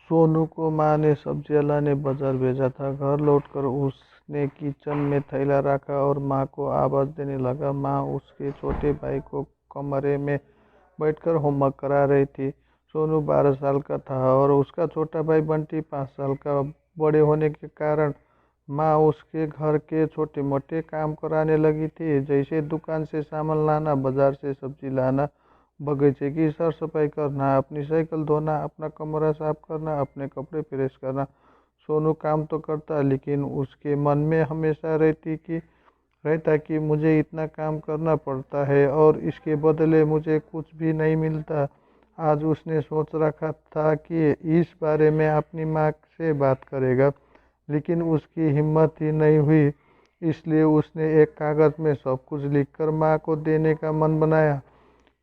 सोनू को माँ ने सब्जियां लाने बाजार भेजा था। घर लौटकर उसने किचन में थैला रखा और माँ को आवाज़ देने लगा। माँ उसके छोटे भाई को कमरे में बैठकर होमवर्क करा रही थी। सोनू 12 साल का था और उसका छोटा भाई बंटी 5 साल का। बड़े होने के कारण माँ उसके घर के छोटे मोटे काम कराने लगी थी, जैसे दुकान से सामान लाना, बाजार से सब्जी लाना, बगीचे की साफ सफाई करना, अपनी साइकिल धोना, अपना कमरा साफ करना, अपने कपड़े प्रेस करना। सोनू काम तो करता, लेकिन उसके मन में हमेशा रहता कि मुझे इतना काम करना पड़ता है और इसके बदले मुझे कुछ भी नहीं मिलता। आज उसने सोच रखा था कि इस बारे में अपनी माँ से बात करेगा, लेकिन उसकी हिम्मत ही नहीं हुई। इसलिए उसने एक कागज़ में सब कुछ लिखकर माँ को देने का मन बनाया।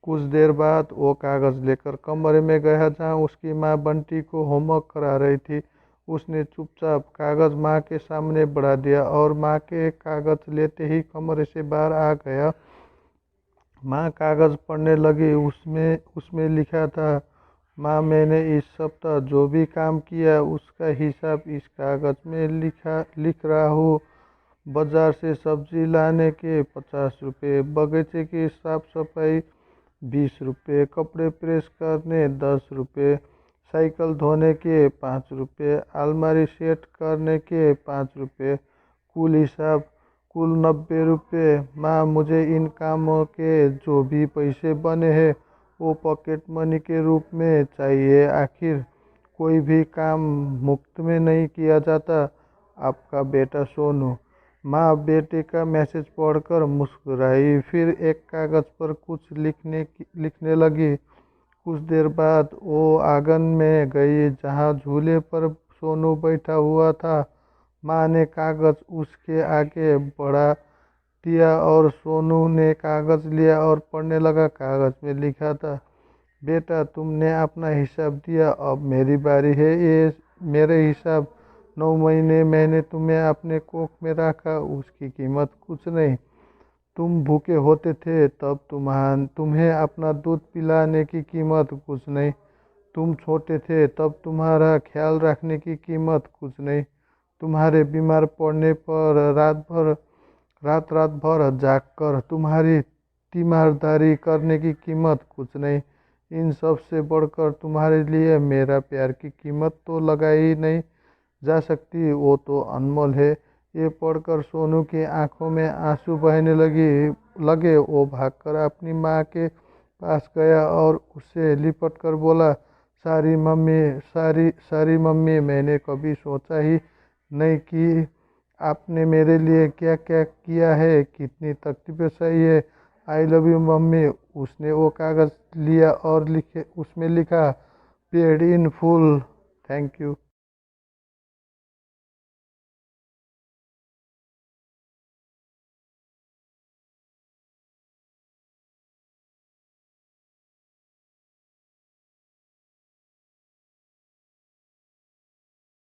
कुछ देर बाद वो कागज़ लेकर कमरे में गया जहाँ उसकी माँ बंटी को होमवर्क करा रही थी। उसने चुपचाप कागज़ माँ के सामने बढ़ा दिया और माँ के कागज़ लेते ही कमरे से बाहर आ गया। माँ कागज़ पढ़ने लगी। उसमें उसमें लिखा था, माँ, मैंने इस सप्ताह जो भी काम किया उसका हिसाब इस कागज़ में लिख रहा हूँ। बाजार से सब्जी लाने के 50 रुपये, बगीचे की साफ सफाई 20 रुपये, कपड़े प्रेस करने 10 रुपये, साइकिल धोने के 5 रुपये, अलमारी सेट करने के 5 रुपये, कुल हिसाब कुल 90 रुपये। माँ, मुझे इन कामों के जो भी पैसे बने हैं वो पॉकेट मनी के रूप में चाहिए। आखिर कोई भी काम मुफ्त में नहीं किया जाता। आपका बेटा सोनू। माँ बेटे का मैसेज पढ़कर मुस्कुराई, फिर एक कागज़ पर कुछ लिखने लगी। कुछ देर बाद वो आंगन में गई जहाँ झूले पर सोनू बैठा हुआ था। माँ ने कागज़ उसके आगे बढ़ा दिया और सोनू ने कागज़ लिया और पढ़ने लगा। कागज़ में लिखा था, बेटा, तुमने अपना हिसाब दिया, अब मेरी बारी है। ये मेरे हिसाब 9 महीने मैंने तुम्हें अपने कोख में रखा, उसकी कीमत कुछ नहीं। तुम भूखे होते थे तब तुम्हें अपना दूध पिलाने की कीमत कुछ नहीं। तुम छोटे थे तब तुम्हारा ख्याल रखने की कीमत कुछ नहीं। तुम्हारे बीमार पड़ने पर रात रात भर जागकर तुम्हारी तीमारदारी करने की कीमत कुछ नहीं। इन सब से बढ़कर तुम्हारे लिए मेरा प्यार की कीमत तो लगाई नहीं जा सकती, वो तो अनमोल है। ये पढ़कर सोनू की आंखों में आंसू बहने लगे। वो भागकर अपनी माँ के पास गया और उससे लिपट कर बोला, सारी मम्मी, मैंने कभी सोचा ही नहीं कि आपने मेरे लिए क्या क्या किया है, कितनी तकलीफें सही है। I love you mummy. उसने वो कागज़ लिया और उसमें लिखा, paid in full, thank you.